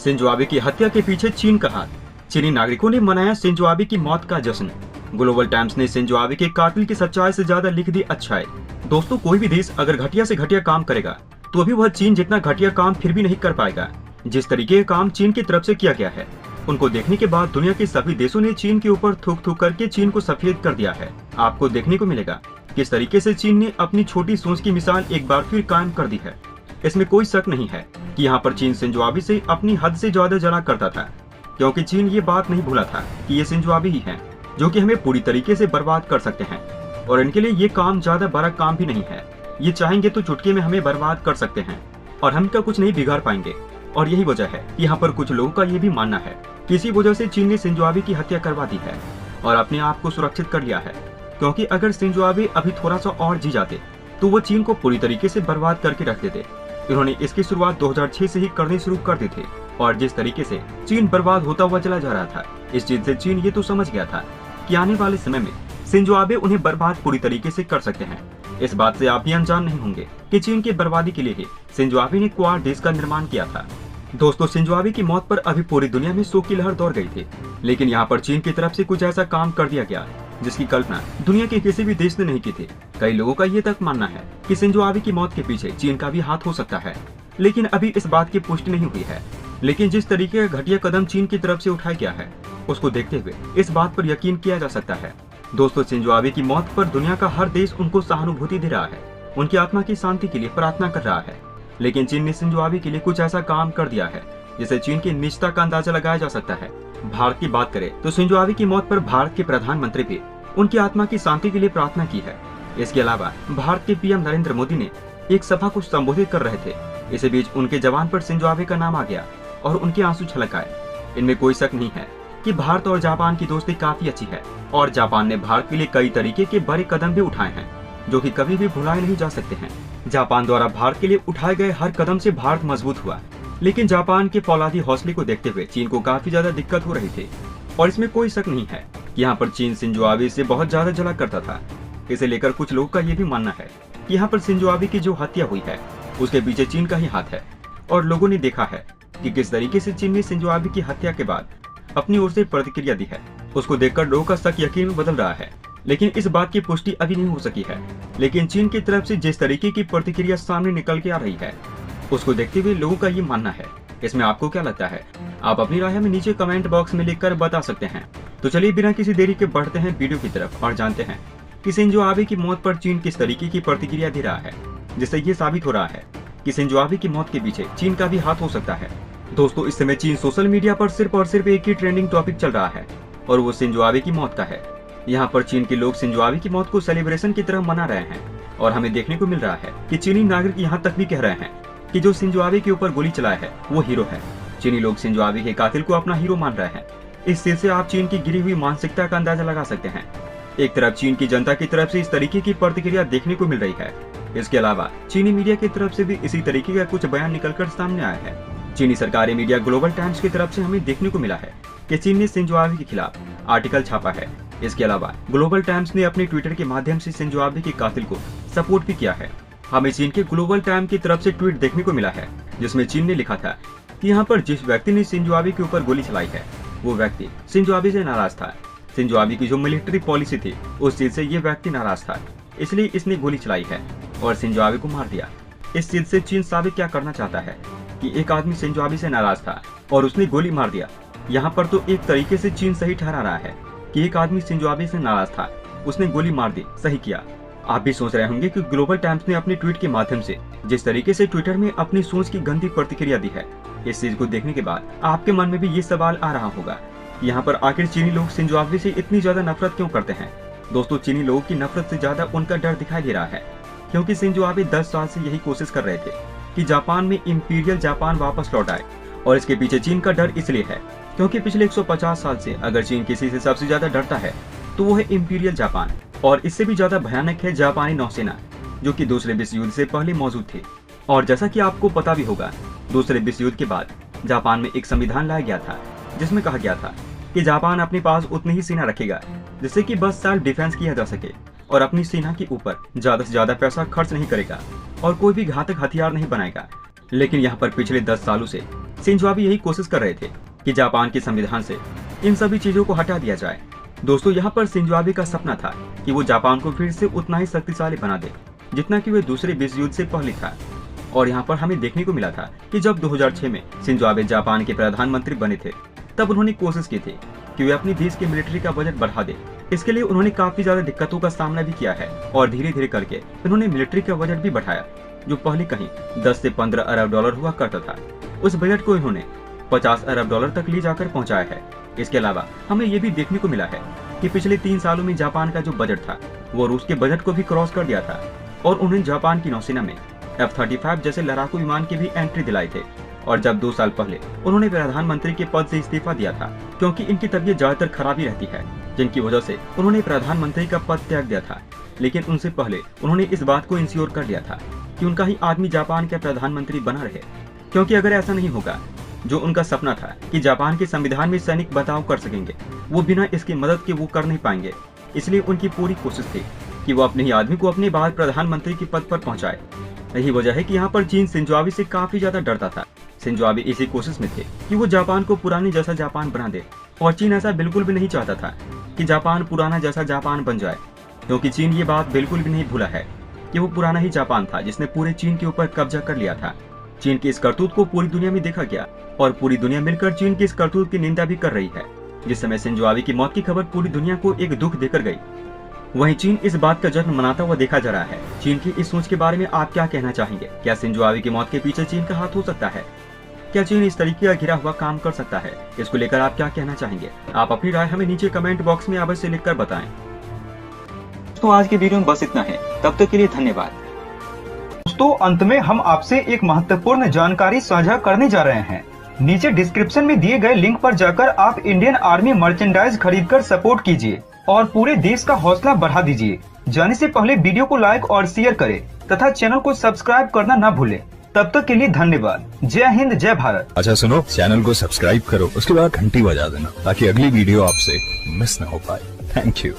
Shinzo Abe की हत्या के पीछे चीन का हाथ। चीनी नागरिकों ने मनाया शिंजो आबे की मौत का जश्न। ग्लोबल टाइम्स ने शिंजो आबे के कातिल की सच्चाई से ज्यादा लिख दी अच्छाई। दोस्तों, कोई भी देश अगर घटिया से घटिया काम करेगा तो अभी वह चीन जितना घटिया काम फिर भी नहीं कर पाएगा। जिस तरीके का काम चीन की तरफ से किया गया है, उनको देखने के बाद दुनिया के सभी देशों ने चीन के ऊपर थूक थूक करके चीन को सफेद कर दिया है। आपको देखने को मिलेगा किस तरीके से चीन ने अपनी छोटी सोच की मिसाल एक बार फिर कायम कर दी है। इसमें कोई शक नहीं है कि यहाँ पर चीन शिंजो आबे से अपनी हद से ज्यादा जला करता था, क्योंकि चीन ये बात नहीं भूला था कि ये शिंजो आबे ही हैं जो कि हमें पूरी तरीके से बर्बाद कर सकते हैं। और इनके लिए ये काम ज्यादा बड़ा काम भी नहीं है। ये चाहेंगे तो चुटकी में हमें बर्बाद कर सकते हैं और हम का कुछ नहीं बिगाड़ पाएंगे। और यही वजह है यहाँ पर कुछ लोगों का ये भी मानना है कि इसी वजह से चीन ने शिंजो आबे की हत्या करवा दी है और अपने आप को सुरक्षित कर लिया है, क्योंकि अगर शिंजो आबे अभी थोड़ा सा और जी जाते तो वो चीन को पूरी तरीके से बर्बाद करके रख देते। इन्होंने इसकी शुरुआत 2006 से ही करनी शुरू कर दी थी और जिस तरीके से चीन बर्बाद होता हुआ चला जा रहा था, इस चीज से चीन ये तो समझ गया था कि आने वाले समय में शिंजो आबे उन्हें बर्बाद पूरी तरीके से कर सकते हैं। इस बात से आप भी अनजान नहीं होंगे कि चीन की बर्बादी के लिए ही शिंजो आबे ने क्वाड देश का निर्माण किया था। दोस्तों, शिंजो आबे की मौत पर अभी पूरी दुनिया में शोक की लहर दौड़ गई थी, लेकिन यहाँ पर चीन की तरफ से कुछ ऐसा काम कर दिया गया जिसकी कल्पना दुनिया के किसी भी देश ने नहीं की थी। कई लोगों का ये तक मानना है कि शिंजो आबे की मौत के पीछे चीन का भी हाथ हो सकता है, लेकिन अभी इस बात की पुष्टि नहीं हुई है। लेकिन जिस तरीके का घटिया कदम चीन की तरफ से उठाया गया है, उसको देखते हुए इस बात पर यकीन किया जा सकता है। दोस्तों, शिंजो आबे की मौत पर दुनिया का हर देश उनको सहानुभूति दे रहा है, उनकी आत्मा की शांति के लिए प्रार्थना कर रहा है। लेकिन चीन ने शिंजो आबे के लिए कुछ ऐसा काम कर दिया है जिसे चीन की निजता का अंदाजा लगाया जा सकता है। भारत की बात करें तो शिंजो आबे की मौत पर भारत के प्रधानमंत्री भी उनकी आत्मा की शांति के लिए प्रार्थना की है। इसके अलावा भारत के पीएम नरेंद्र मोदी ने एक सभा को संबोधित कर रहे थे। इसी बीच उनके जवान पर शिंजो आबे का नाम आ गया और उनके आंसू छलक आए। इनमें कोई शक नहीं है कि भारत और जापान की दोस्ती काफी अच्छी है और जापान ने भारत के लिए कई तरीके के बड़े कदम भी उठाए हैं जो कि कभी भी भुलाए नहीं जा सकते हैं। जापान द्वारा भारत के लिए उठाए गए हर कदम से भारत मजबूत हुआ, लेकिन जापान के फौलादी हौसले को देखते हुए चीन को काफी ज्यादा दिक्कत हो रही थी। और इसमें कोई शक नहीं है कि यहाँ पर चीन शिंजो आबे से बहुत ज्यादा जला करता था। इसे लेकर कुछ लोगों का ये भी मानना है कि यहाँ पर शिंजो आबे की जो हत्या हुई है उसके पीछे चीन का ही हाथ है। और लोगों ने देखा है कि किस तरीके से चीन ने शिंजो आबे की हत्या के बाद अपनी ओर से प्रतिक्रिया दी है। उसको देखकर लोगों का शक यकीन में बदल रहा है, लेकिन इस बात की पुष्टि अभी नहीं हो सकी है। लेकिन चीन की तरफ से जिस तरीके की प्रतिक्रिया सामने निकल के आ रही है, उसको देखते हुए लोगों का ये मानना है। इसमें आपको क्या लगता है? आप अपनी राय हमें नीचे कमेंट बॉक्स में लिखकर बता सकते हैं। तो चलिए बिना किसी देरी के बढ़ते हैं वीडियो की तरफ और जानते हैं कि शिंजो आबे की मौत पर चीन किस तरीके की प्रतिक्रिया दे रहा है, जिससे ये साबित हो रहा है कि शिंजो आबे की मौत के पीछे चीन का भी हाथ हो सकता है। दोस्तों, इस समय चीन सोशल मीडिया पर सिर्फ और सिर्फ एक ही ट्रेंडिंग टॉपिक चल रहा है और वो शिंजो आबे की मौत का है। यहाँ पर चीन के लोग शिंजो आबे की मौत को सेलिब्रेशन की तरह मना रहे हैं और हमें देखने को मिल रहा है कि चीनी नागरिक यहाँ तक भी कह रहे हैं कि जो शिंजो आबे के ऊपर गोली चलाया है वो हीरो है। चीनी लोग शिंजो आबे के कातिल को अपना हीरो मान रहे हैं। इस चीज से आप चीन की गिरी हुई मानसिकता का अंदाजा लगा सकते हैं। एक तरफ चीन की जनता की तरफ से इस तरीके की प्रतिक्रिया देखने को मिल रही है, इसके अलावा चीनी मीडिया की तरफ से भी इसी तरीके का कुछ बयान निकलकर सामने आया है। चीनी सरकारी मीडिया ग्लोबल टाइम्स की तरफ से हमें देखने को मिला है कि चीन ने शिंजो आबे के खिलाफ आर्टिकल छापा है। इसके अलावा ग्लोबल टाइम्स ने अपने ट्विटर के माध्यम से शिंजो आबे के कातिल को सपोर्ट भी किया है। हमें चीन के ग्लोबल टाइम की तरफ से ट्वीट देखने को मिला है जिसमें चीन ने लिखा था कि यहाँ पर जिस व्यक्ति ने शिंजो आबे के ऊपर गोली चलाई है वो व्यक्ति शिंजो आबे से नाराज था। शिंजो आबे की जो मिलिट्री पॉलिसी थी उस चीज से ये व्यक्ति नाराज था, इसलिए इसने गोली चलाई है और शिंजो आबे को मार दिया। इस चीज से चीन साबित क्या करना चाहता है कि एक आदमी शिंजो आबे से नाराज था और उसने गोली मार दिया। यहाँ पर तो एक तरीके से चीन सही ठहरा रहा है कि एक आदमी शिंजो आबे से नाराज था, उसने गोली मार दी, सही किया। आप भी सोच रहे होंगे कि ग्लोबल टाइम्स ने अपने ट्वीट के माध्यम से जिस तरीके से ट्विटर में अपनी सोच की गंदी प्रतिक्रिया दी है, इस चीज को देखने के बाद आपके मन में भी ये सवाल आ रहा होगा कि यहाँ पर आखिर चीनी लोग शिंजो आबे से इतनी ज्यादा नफरत क्यों करते हैं। दोस्तों, चीनी लोगों की नफरत से ज्यादा उनका डर दिखाई दे रहा है, क्योंकि शिंजो आबे 10 साल से यही कोशिश कर रहे थे कि जापान में इंपीरियल जापान वापस लौट आए। और इसके पीछे चीन का डर इसलिए है क्योंकि पिछले 150 साल से अगर चीन किसी से सबसे ज्यादा डरता है तो वो है इंपीरियल जापान, और इससे भी ज्यादा भयानक है जापानी नौसेना, जो कि दूसरे विश्व युद्ध से पहले मौजूद थी। और जैसा कि आपको पता भी होगा, दूसरे विश्व युद्ध के बाद जापान में एक संविधान लाया गया था जिसमें कहा गया था कि जापान अपने पास उतनी ही सेना रखेगा जिससे कि 10 साल डिफेंस किया जा सके और अपनी सेना के ऊपर ज्यादा से ज्यादा पैसा खर्च नहीं करेगा और कोई भी घातक हथियार नहीं बनाएगा। लेकिन यहाँ पर पिछले 10 सालों से शिंजो आबे यही कोशिश कर रहे थे कि जापान के संविधान से इन सभी चीजों को हटा दिया जाए। दोस्तों, यहाँ पर शिंजो आबे का सपना था कि वो जापान को फिर से उतना ही शक्तिशाली बना दे जितना कि वे दूसरे विश्व युद्ध से पहले था। और यहाँ पर हमें देखने को मिला था कि जब 2006 में शिंजो आबे जापान के प्रधानमंत्री बने थे, तब उन्होंने कोशिश की थी कि वे अपनी देश के मिलिट्री का बजट बढ़ा दे। इसके लिए उन्होंने काफी ज्यादा दिक्कतों का सामना भी किया है और धीरे धीरे करके उन्होंने मिलिट्री का बजट भी बढ़ाया, जो पहले कहीं 10 से 15 अरब डॉलर हुआ करता था। उस बजट को इन्होंने 50 अरब डॉलर तक ले जाकर पहुंचाया है। इसके अलावा हमें ये भी देखने को मिला है कि पिछले 3 सालों में जापान का जो बजट था वो रूस के बजट को भी क्रॉस कर दिया था और उन्होंने जापान की नौसेना में F-35 जैसे लड़ाकू विमान की भी एंट्री दिलाई थे। और जब 2 साल पहले उन्होंने प्रधानमंत्री के पद से इस्तीफा दिया था, क्योंकि इनकी तबीयत ज्यादातर खराबी रहती है, जिनकी वजह से उन्होंने प्रधानमंत्री का पद त्याग दिया था। लेकिन उनसे पहले उन्होंने इस बात को इंश्योर कर लिया था कि उनका ही आदमी जापान का प्रधानमंत्री बना रहे, क्योंकि अगर ऐसा नहीं होगा, जो उनका सपना था कि जापान के संविधान में सैनिक बदलाव कर सकेंगे, वो बिना इसकी मदद के वो कर नहीं पाएंगे। इसलिए उनकी पूरी कोशिश थी कि वो अपने ही आदमी को अपने बाद प्रधानमंत्री के पद पर पहुंचाए। यही वजह है कि यहाँ पर चीन शिंजो आबे से काफी ज्यादा डरता था। शिंजो आबे इसी कोशिश में थे कि वो जापान को पुराने जैसा जापान बना दे, और चीन ऐसा बिल्कुल भी नहीं चाहता था कि जापान पुराना जैसा जापान बन जाए, क्योंकि चीन ये बात बिल्कुल भी नहीं भूला है कि वो पुराना ही जापान था जिसने पूरे चीन के ऊपर कब्जा कर लिया था। चीन की इस करतूत को पूरी दुनिया में देखा गया और पूरी दुनिया मिलकर चीन की इस करतूत की निंदा भी कर रही है। जिस समय शिंजो आबे की मौत की खबर पूरी दुनिया को एक दुख देकर गई, वहीं चीन इस बात का जश्न मनाता हुआ देखा जा रहा है। चीन की इस सोच के बारे में आप क्या कहना चाहेंगे? क्या शिंजो आबे की मौत के पीछे चीन का हाथ हो सकता है? क्या चीन इस तरीके का घिरा हुआ काम कर सकता है? इसको लेकर आप क्या कहना चाहेंगे? आप अपनी राय हमें नीचे कमेंट बॉक्स में अवश्य लिखकर बताएं। दोस्तों, आज की वीडियो में बस इतना है। तब तक के लिए धन्यवाद। दोस्तों, अंत में हम आपसे एक महत्वपूर्ण जानकारी साझा करने जा रहे हैं। नीचे डिस्क्रिप्शन में दिए गए लिंक पर जाकर आप इंडियन आर्मी मर्चेंडाइज खरीदकर सपोर्ट कीजिए और पूरे देश का हौसला बढ़ा दीजिए। जाने से पहले वीडियो को लाइक और शेयर करें तथा चैनल को सब्सक्राइब करना न भूलें। तब तक के लिए धन्यवाद। जय हिंद, जय भारत। अच्छा सुनो, चैनल को सब्सक्राइब करो, उसके बाद घंटी बजा देना ताकि अगली वीडियो आपसे मिस न हो पाए। Thank you.